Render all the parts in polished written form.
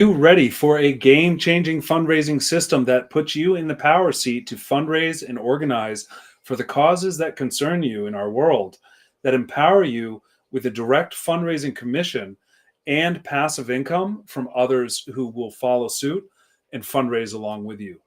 You ready for a game-changing fundraising system that puts you in the power seat to fundraise and organize for the causes that concern you in our world, that empower you with a direct fundraising commission and passive income from others who will follow suit and fundraise along with you?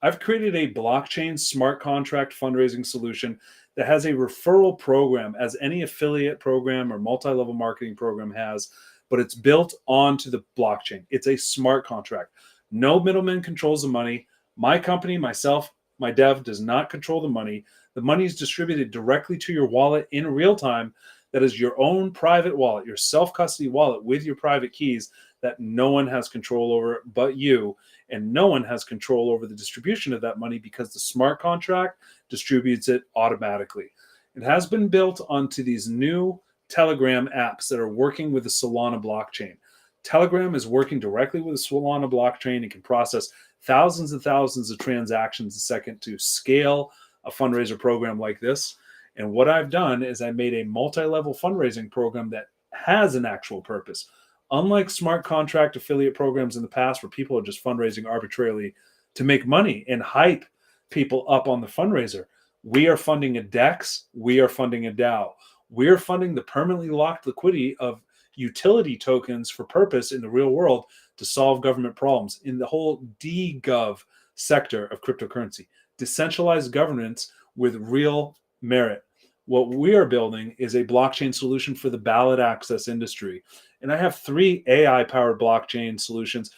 I've created a blockchain smart contract fundraising solution that has a referral program, as any affiliate program or multi-level marketing program has, but it's built onto the blockchain. It's a smart contract. No middleman controls the money. My company, myself, my dev does not control the money. The money is distributed directly to your wallet in real time. That is your own private wallet, your self-custody wallet with your private keys that no one has control over but you. And no one has control over the distribution of that money because the smart contract distributes it automatically. It has been built onto these new Telegram apps that are working with the Solana blockchain. Telegram is working directly with the Solana blockchain and can process thousands and thousands of transactions a second to scale a fundraiser program like this. And what I've done is I made a multi-level fundraising program that has an actual purpose. Unlike smart contract affiliate programs in the past where people are just fundraising arbitrarily to make money and hype people up on the fundraiser, we are funding a DEX, we are funding a DAO. We're funding the permanently locked liquidity of utility tokens for purpose in the real world to solve government problems in the whole DGov sector of cryptocurrency. Decentralized governance with real merit. What we are building is a blockchain solution for the ballot access industry. And I have 3 AI-powered blockchain solutions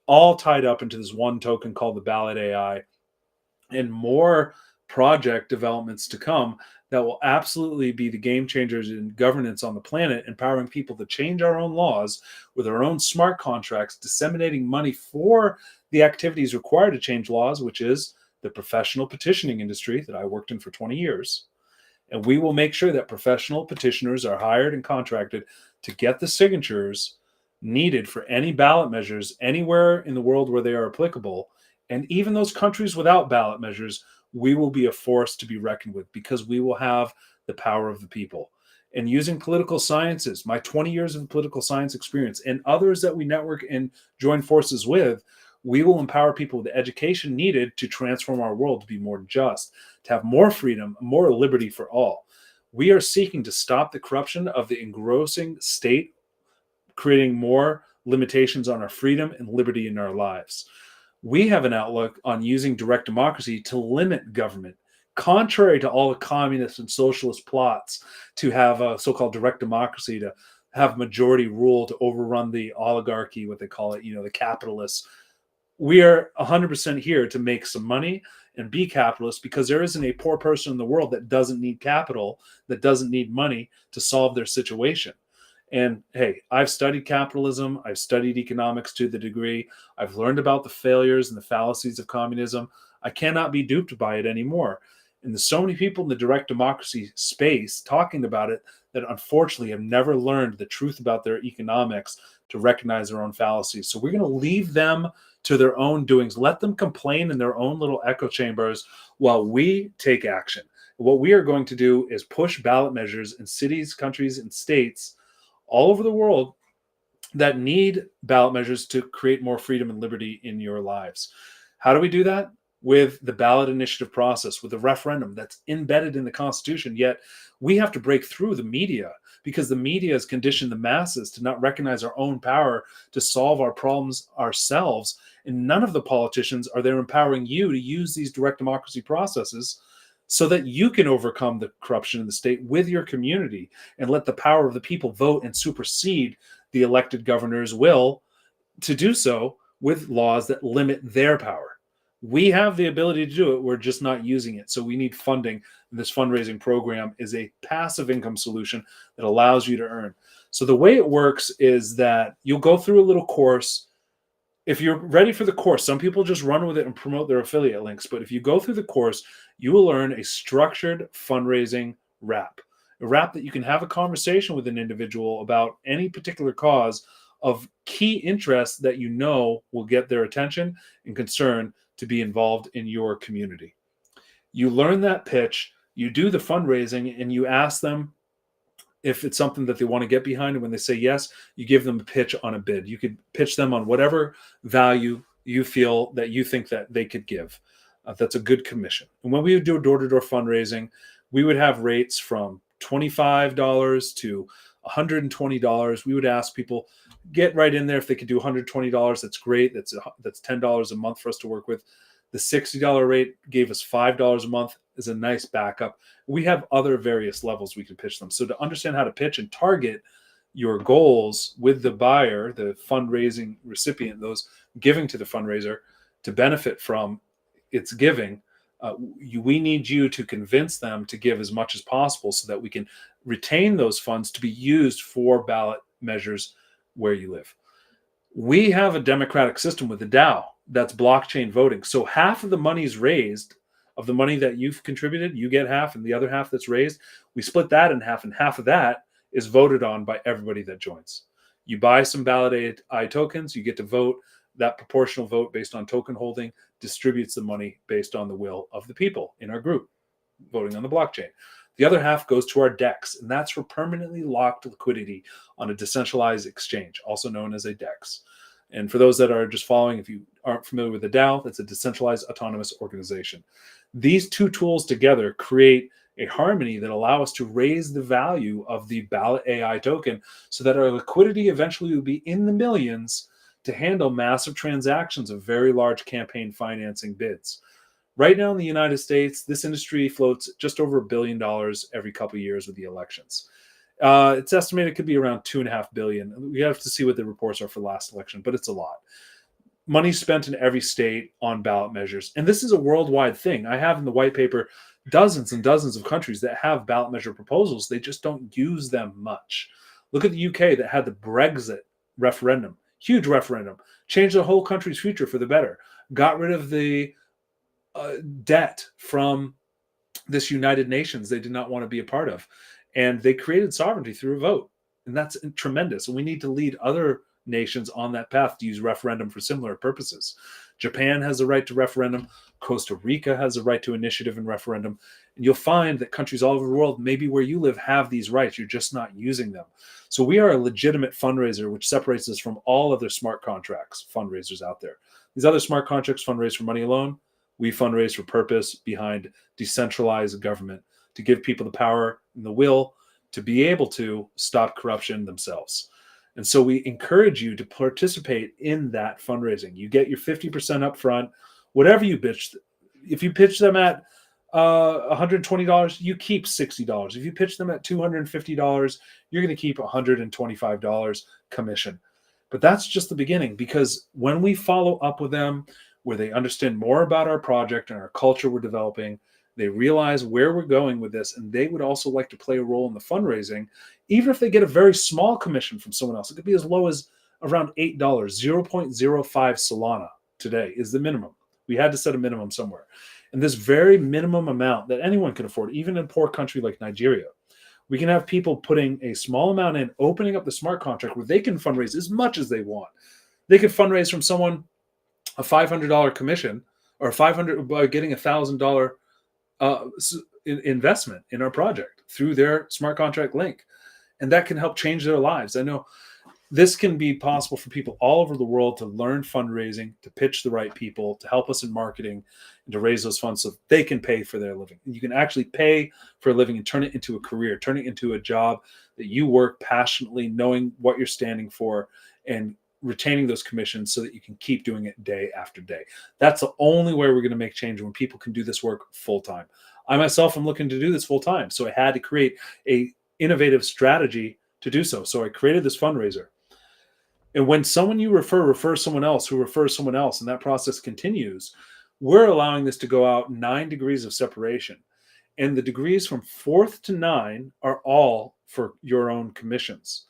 all tied up into this one token called the BallotAI, and more project developments to come that will absolutely be the game changers in governance on the planet, empowering people to change our own laws with our own smart contracts, disseminating money for the activities required to change laws, which is the professional petitioning industry that I worked in for 20 years. And we will make sure that professional petitioners are hired and contracted to get the signatures needed for any ballot measures anywhere in the world where they are applicable. And even those countries without ballot measures, we will be a force to be reckoned with because we will have the power of the people. And using political sciences, my 20 years of political science experience, and others that we network and join forces with, we will empower people with the education needed to transform our world to be more just, to have more freedom, more liberty for all. We are seeking to stop the corruption of the engrossing state, creating more limitations on our freedom and liberty in our lives. We have an outlook on using direct democracy to limit government, contrary to all the communist and socialist plots to have a so-called direct democracy, to have majority rule, to overrun the oligarchy, what they call it, the capitalists. We are 100% here to make some money and be capitalists because there isn't a poor person in the world that doesn't need capital, that doesn't need money to solve their situation. And hey, I've studied capitalism. I've studied economics to the degree. I've learned about the failures and the fallacies of communism. I cannot be duped by it anymore. And there's so many people in the direct democracy space talking about it that unfortunately have never learned the truth about their economics to recognize their own fallacies. So we're going to leave them to their own doings. Let them complain in their own little echo chambers while we take action. What we are going to do is push ballot measures in cities, countries, and states all over the world that need ballot measures to create more freedom and liberty in your lives. How do we do that? With the ballot initiative process, with the referendum that's embedded in the Constitution. Yet we have to break through the media because the media has conditioned the masses to not recognize our own power to solve our problems ourselves. And none of the politicians are there empowering you to use these direct democracy processes so that you can overcome the corruption in the state with your community and let the power of the people vote and supersede the elected governor's will to do so with laws that limit their power. We have the ability to do it. We're just not using it. So we need funding. And this fundraising program is a passive income solution that allows you to earn. So the way it works is that you'll go through a little course. If you're ready for the course, some people just run with it and promote their affiliate links. But if you go through the course, you will learn a structured fundraising wrap, a wrap that you can have a conversation with an individual about any particular cause of key interest that will get their attention and concern to be involved in your community. You learn that pitch, you do the fundraising, and you ask them if it's something that they want to get behind. And when they say yes, you give them a pitch on a bid. You could pitch them on whatever value you feel that you think that they could give. That's a good commission. And when we would do door-to-door fundraising, we would have rates from $25 to $120. We would ask people, get right in there. If they could do $120, that's great. That's $10 a month for us to work with. The $60 rate gave us $5 a month is a nice backup. We have other various levels we can pitch them. So to understand how to pitch and target your goals with the buyer, the fundraising recipient, those giving to the fundraiser to benefit from its giving, we need you to convince them to give as much as possible so that we can retain those funds to be used for ballot measures where you live. We have a democratic system with the DAO that's blockchain voting. So half of the money's raised, of the money that you've contributed, you get half, and the other half that's raised, we split that in half, and half of that is voted on by everybody that joins. You buy some BallotAI tokens, you get to vote. That proportional vote based on token holding distributes the money based on the will of the people in our group voting on the blockchain. The other half goes to our DEX, and that's for permanently locked liquidity on a decentralized exchange, also known as a DEX. And for those that are just following, if you aren't familiar with the DAO, that's a decentralized autonomous organization. These two tools together create a harmony that allow us to raise the value of the BallotAI token so that our liquidity eventually will be in the millions to handle massive transactions of very large campaign financing bids. Right now in the United States, this industry floats just over $1 billion every couple of years with the elections. It's estimated it could be around $2.5 billion. We have to see what the reports are for last election, but it's a lot. Money spent in every state on ballot measures. And this is a worldwide thing. I have in the white paper dozens and dozens of countries that have ballot measure proposals. They just don't use them much. Look at the UK that had the Brexit referendum, huge referendum, changed the whole country's future for the better, got rid of the debt from this United Nations they did not want to be a part of. And they created sovereignty through a vote. And that's tremendous. And we need to lead other nations on that path to use referendum for similar purposes. Japan has a right to referendum. Costa Rica has a right to initiative and referendum. And you'll find that countries all over the world, maybe where you live, have these rights. You're just not using them. So we are a legitimate fundraiser, which separates us from all other smart contracts fundraisers out there. These other smart contracts fundraise for money alone. We fundraise for purpose behind decentralized government to give people the power and the will to be able to stop corruption themselves. And so we encourage you to participate in that fundraising. You get your 50% up front, whatever you pitch. If you pitch them at $120, you keep $60. If you pitch them at $250, you're going to keep $125 commission. But that's just the beginning, because when we follow up with them, where they understand more about our project and our culture we're developing, they realize where we're going with this, and they would also like to play a role in the fundraising, even if they get a very small commission from someone else. It could be as low as around $8, 0.05 Solana today is the minimum. We had to set a minimum somewhere. And this very minimum amount that anyone can afford, even in a poor country like Nigeria, we can have people putting a small amount in, opening up the smart contract where they can fundraise as much as they want. They could fundraise from someone a $500 commission, or $500 by getting $1,000 investment in our project through their smart contract link. And that can help change their lives. I know this can be possible for people all over the world to learn fundraising, to pitch the right people, to help us in marketing, and to raise those funds so they can pay for their living. You can actually pay for a living and turn it into a career, turn it into a job that you work passionately, knowing what you're standing for, and retaining those commissions so that you can keep doing it day after day. That's the only way we're going to make change, when people can do this work full time. I myself am looking to do this full time, so I had to create a innovative strategy to do so. So I created this fundraiser. And when someone you refers someone else who refers someone else, and that process continues, we're allowing this to go out 9 degrees of separation. And the degrees from 4th to 9 are all for your own commissions.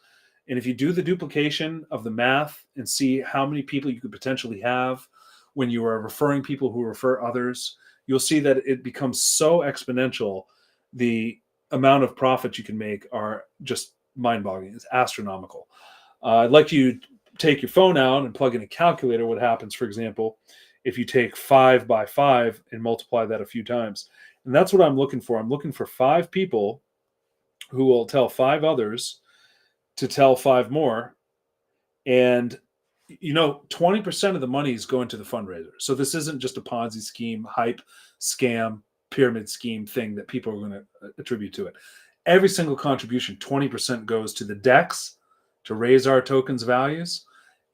And if you do the duplication of the math and see how many people you could potentially have when you are referring people who refer others, you'll see that it becomes so exponential. The amount of profit you can make are just mind-boggling. It's astronomical. I'd like you to take your phone out and plug in a calculator. What happens, for example, if you take 5 by 5 and multiply that a few times. And that's what I'm looking for. I'm looking for 5 people who will tell 5 others to tell 5 more. And 20% of the money is going to the fundraiser. So this isn't just a Ponzi scheme, hype, scam, pyramid scheme thing that people are going to attribute to it. Every single contribution, 20% goes to the DEX to raise our tokens values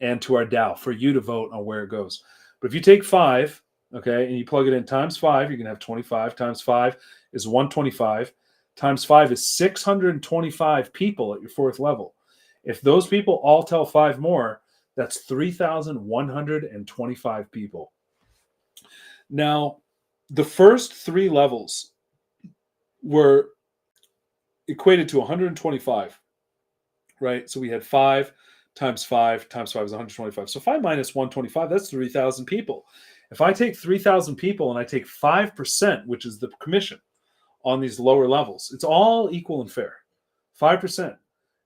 and to our DAO for you to vote on where it goes. But if you take 5, okay, and you plug it in times 5, you're going to have 25 times 5 is 125 times 5 is 625 people at your 4th level. If those people all tell 5 more, that's 3,125 people. Now, the first 3 levels were equated to 125, right? So we had 5 times 5 times 5 is 125. So 5 minus 125, that's 3,000 people. If I take 3,000 people and I take 5%, which is the commission on these lower levels, it's all equal and fair, 5%.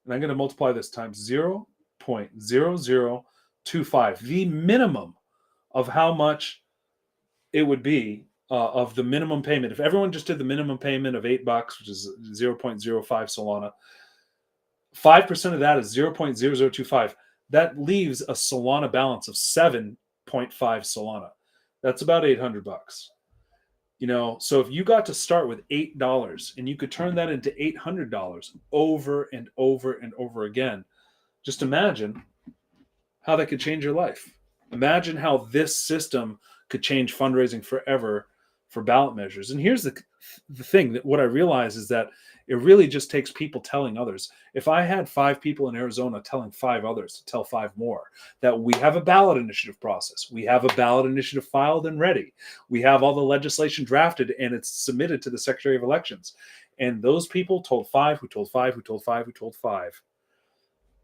And I'm going to multiply this times 0.0025, the minimum of how much it would be of the minimum payment. If everyone just did the minimum payment of $8, which is 0.05 Solana, 5% of that is 0.0025. That leaves a Solana balance of 7.5 Solana. That's about $800. So if you got to start with $8 and you could turn that into $800 over and over and over again, just imagine how that could change your life. Imagine how this system could change fundraising forever for ballot measures. And here's the thing, that what I realize is that it really just takes people telling others. If I had 5 people in Arizona telling 5 others to tell 5 more, that we have a ballot initiative process, we have a ballot initiative filed and ready, we have all the legislation drafted and it's submitted to the Secretary of Elections, and those people told 5, who told 5, who told 5, who told 5,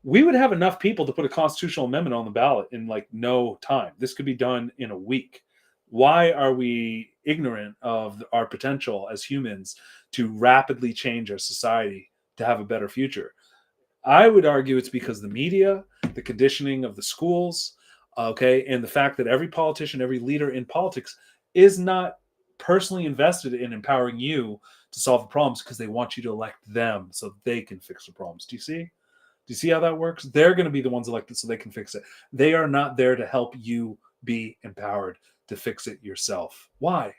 we would have enough people to put a constitutional amendment on the ballot in like no time. This could be done in a week. Why are we ignorant of our potential as humans to rapidly change our society to have a better future? I would argue it's because the media, the conditioning of the schools, okay, and the fact that every politician, every leader in politics is not personally invested in empowering you to solve the problems because they want you to elect them so they can fix the problems. Do you see? Do you see how that works? They're going to be the ones elected so they can fix it. They are not there to help you be empowered to fix it yourself. Why?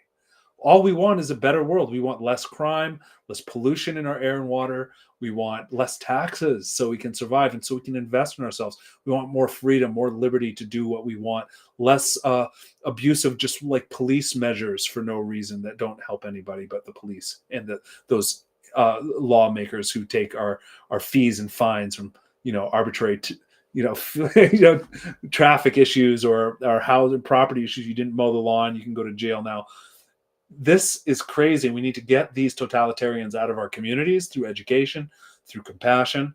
All we want is a better world. We want less crime, less pollution in our air and water. We want less taxes so we can survive and so we can invest in ourselves. We want more freedom, more liberty to do what we want, less abuse of just like police measures for no reason that don't help anybody but the police and those lawmakers who take our fees and fines from arbitrary traffic issues or housing property issues. You didn't mow the lawn, you can go to jail now. This is crazy. We need to get these totalitarians out of our communities through education, through compassion.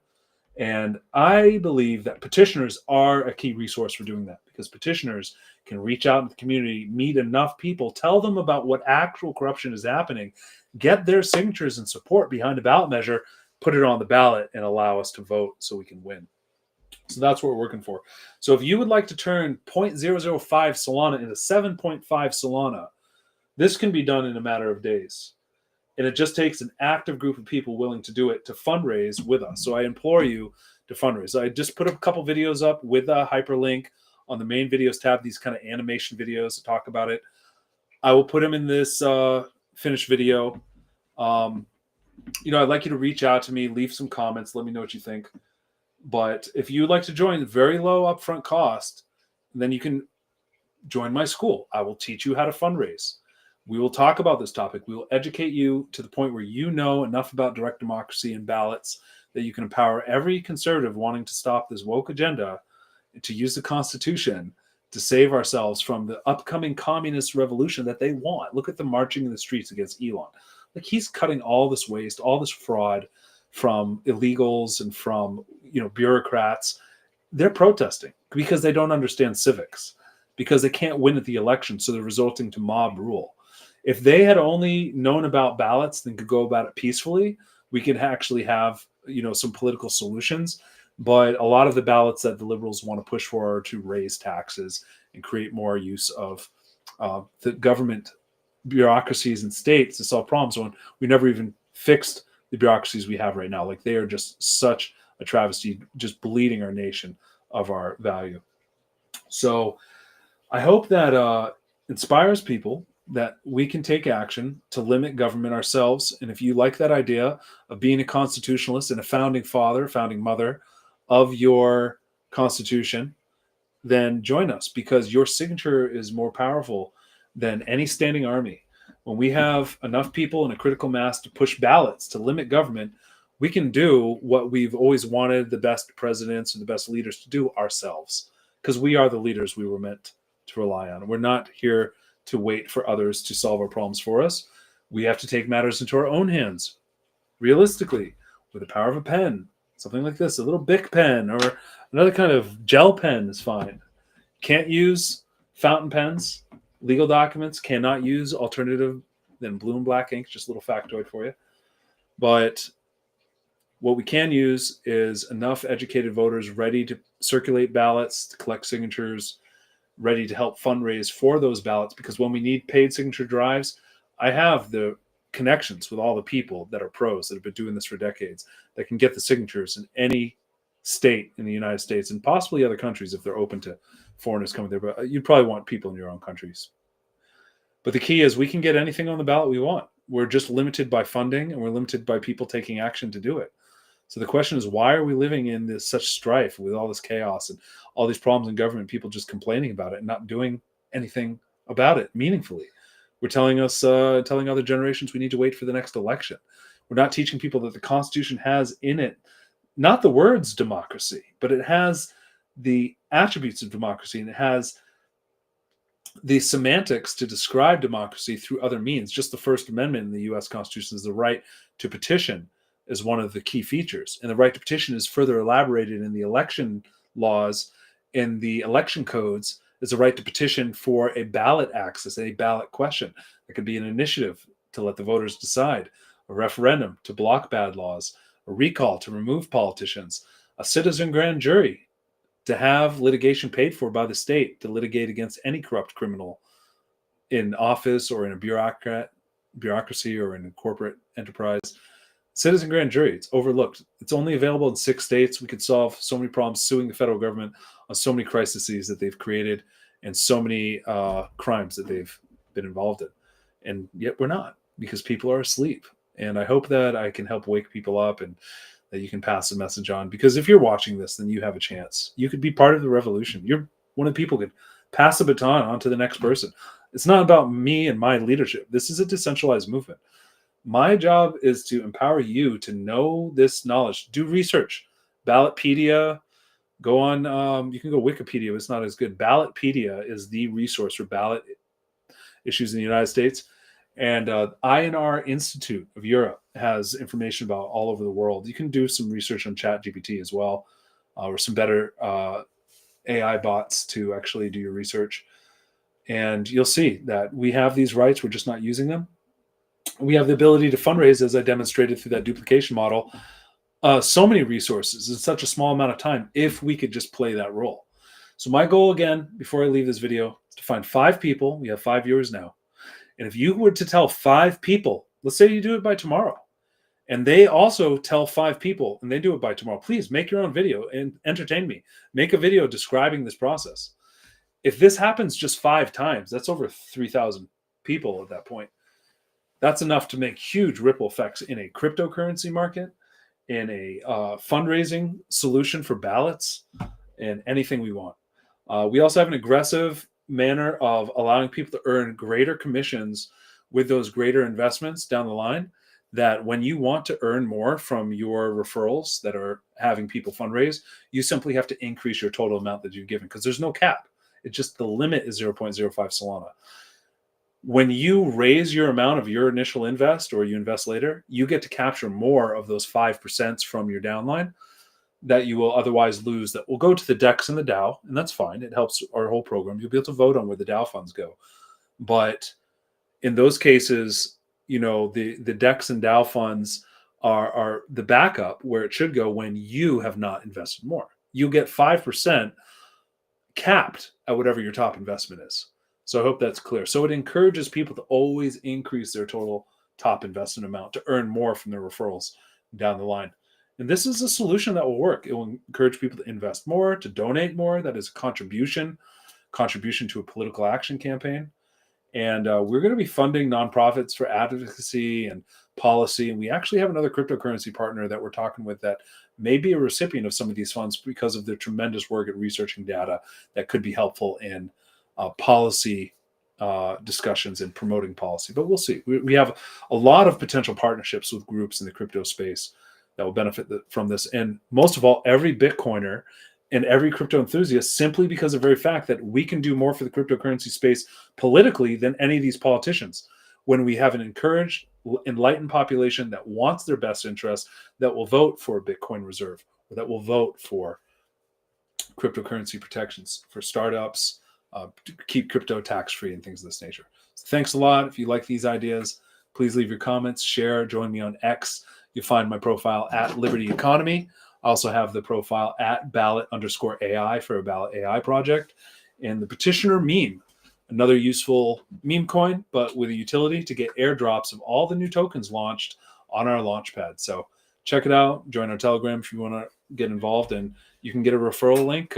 And I believe that petitioners are a key resource for doing that, because petitioners can reach out in the community, meet enough people, tell them about what actual corruption is happening, get their signatures and support behind a ballot measure, put it on the ballot, and allow us to vote so we can win. So that's what we're working for. So if you would like to turn 0.005 Solana into 7.5 Solana, this can be done in a matter of days. And it just takes an active group of people willing to do it to fundraise with us. So I implore you to fundraise. I just put a couple videos up with a hyperlink on the main videos tab, these kind of animation videos to talk about it. I will put them in this finished video. I'd like you to reach out to me, leave some comments, let me know what you think. But if you'd like to join, very low upfront cost, then you can join my school. I will teach you how to fundraise. We will talk about this topic. We will educate you to the point where you know enough about direct democracy and ballots that you can empower every conservative wanting to stop this woke agenda, to use the Constitution to save ourselves from the upcoming communist revolution that they want. Look at the marching in the streets against Elon. Like, he's cutting all this waste, all this fraud from illegals and from bureaucrats. They're protesting because they don't understand civics, because they can't win at the election, so they're resorting to mob rule. If they had only known about ballots and could go about it peacefully, we could actually have, some political solutions. But a lot of the ballots that the liberals want to push for are to raise taxes and create more use of the government bureaucracies and states to solve problems when we never even fixed the bureaucracies we have right now. Like, they are just such a travesty, just bleeding our nation of our value. So I hope that inspires people that we can take action to limit government ourselves. And if you like that idea of being a constitutionalist and a founding father, founding mother of your constitution, then join us, because your signature is more powerful than any standing army. When we have enough people in a critical mass to push ballots to limit government, we can do what we've always wanted the best presidents and the best leaders to do ourselves, because we are the leaders we were meant to rely on. We're not here to wait for others to solve our problems for us. We have to take matters into our own hands, realistically, with the power of a pen, something like this, a little Bic pen, or another kind of gel pen is fine. Can't use fountain pens. Legal documents cannot use alternative than blue and black ink. Just a little factoid for you. But what we can use is enough educated voters ready to circulate ballots, to collect signatures, ready to help fundraise for those ballots. Because when we need paid signature drives, I have the connections with all the people that are pros that have been doing this for decades that can get the signatures in any state in the United States, and possibly other countries if they're open to foreigners coming there. But you'd probably want people in your own countries. But the key is we can get anything on the ballot we want. We're just limited by funding, and we're limited by people taking action to do it. So the question is, why are we living in this such strife with all this chaos and all these problems in government, people just complaining about it and not doing anything about it meaningfully? We're telling other generations we need to wait for the next election. We're not teaching people that the Constitution has in it not the words democracy, but it has the attributes of democracy, and it has the semantics to describe democracy through other means. Just the First Amendment in the U.S. Constitution is the right to petition is one of the key features. And the right to petition is further elaborated in the election laws. In the election codes is a right to petition for a ballot access, a ballot question. It could be an initiative to let the voters decide, a referendum to block bad laws, a recall to remove politicians, a citizen grand jury to have litigation paid for by the state to litigate against any corrupt criminal in office or in a bureaucracy or in a corporate enterprise. Citizen grand jury, it's overlooked. It's only available in 6 states. We could solve so many problems suing the federal government on so many crises that they've created and so many crimes that they've been involved in. And yet we're not, because people are asleep. And I hope that I can help wake people up and that you can pass the message on. Because if you're watching this, then you have a chance. You could be part of the revolution. You're one of the people who could pass the baton on to the next person. It's not about me and my leadership. This is a decentralized movement. My job is to empower you to know this knowledge. Do research. Ballotpedia. Go on. You can go Wikipedia, but it's not as good. Ballotpedia is the resource for ballot issues in the United States. And INR Institute of Europe has information about all over the world. You can do some research on ChatGPT as well, or some better AI bots to actually do your research. And you'll see that we have these rights. We're just not using them. We have the ability to fundraise, as I demonstrated through that duplication model, so many resources in such a small amount of time if we could just play that role. So my goal, again, before I leave this video, is to find 5 people. We have 5 viewers now. And if you were to tell 5 people, let's say you do it by tomorrow, and they also tell 5 people and they do it by tomorrow, please make your own video and entertain me. Make a video describing this process. If this happens just 5 times, that's over 3,000 people at that point. That's enough to make huge ripple effects in a cryptocurrency market, in a fundraising solution for ballots, and anything we want. We also have an aggressive manner of allowing people to earn greater commissions with those greater investments down the line, that when you want to earn more from your referrals that are having people fundraise, you simply have to increase your total amount that you've given, because there's no cap. It's just the limit is 0.05 Solana. When you raise your amount of your initial invest, or you invest later, you get to capture more of those 5% from your downline that you will otherwise lose, that will go to the DEX and the DAO, and that's fine. It helps our whole program. You'll be able to vote on where the DAO funds go. But in those cases, you know, the DEX and DAO funds are the backup where it should go when you have not invested more. You get 5% capped at whatever your top investment is. So I hope that's clear. So it encourages people to always increase their total top investment amount to earn more from their referrals down the line. And this is a solution that will work. It will encourage people to invest more, to donate more. That is a contribution to a political action campaign. And we're going to be funding nonprofits for advocacy and policy. And we actually have another cryptocurrency partner that we're talking with that may be a recipient of some of these funds because of their tremendous work at researching data that could be helpful in policy discussions and promoting policy. But we'll see. We have a lot of potential partnerships with groups in the crypto space that will benefit from this. And most of all, every Bitcoiner and every crypto enthusiast, simply because of the very fact that we can do more for the cryptocurrency space politically than any of these politicians. When we have an encouraged, enlightened population that wants their best interest, that will vote for a Bitcoin reserve, or that will vote for cryptocurrency protections for startups, to keep crypto tax-free and things of this nature. So thanks a lot. If you like these ideas, please leave your comments, share, join me on X. You'll find my profile at Liberty Economy. I also have the profile at Ballot_AI for a BallotAI project. And the petitioner meme, another useful meme coin, but with a utility to get airdrops of all the new tokens launched on our launchpad. So check it out. Join our Telegram if you want to get involved, and you can get a referral link.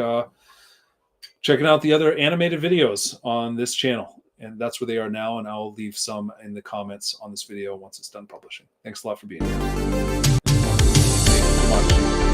Checking out the other animated videos on this channel. And that's where they are now. And I'll leave some in the comments on this video once it's done publishing. Thanks a lot for being here. Thank you so much.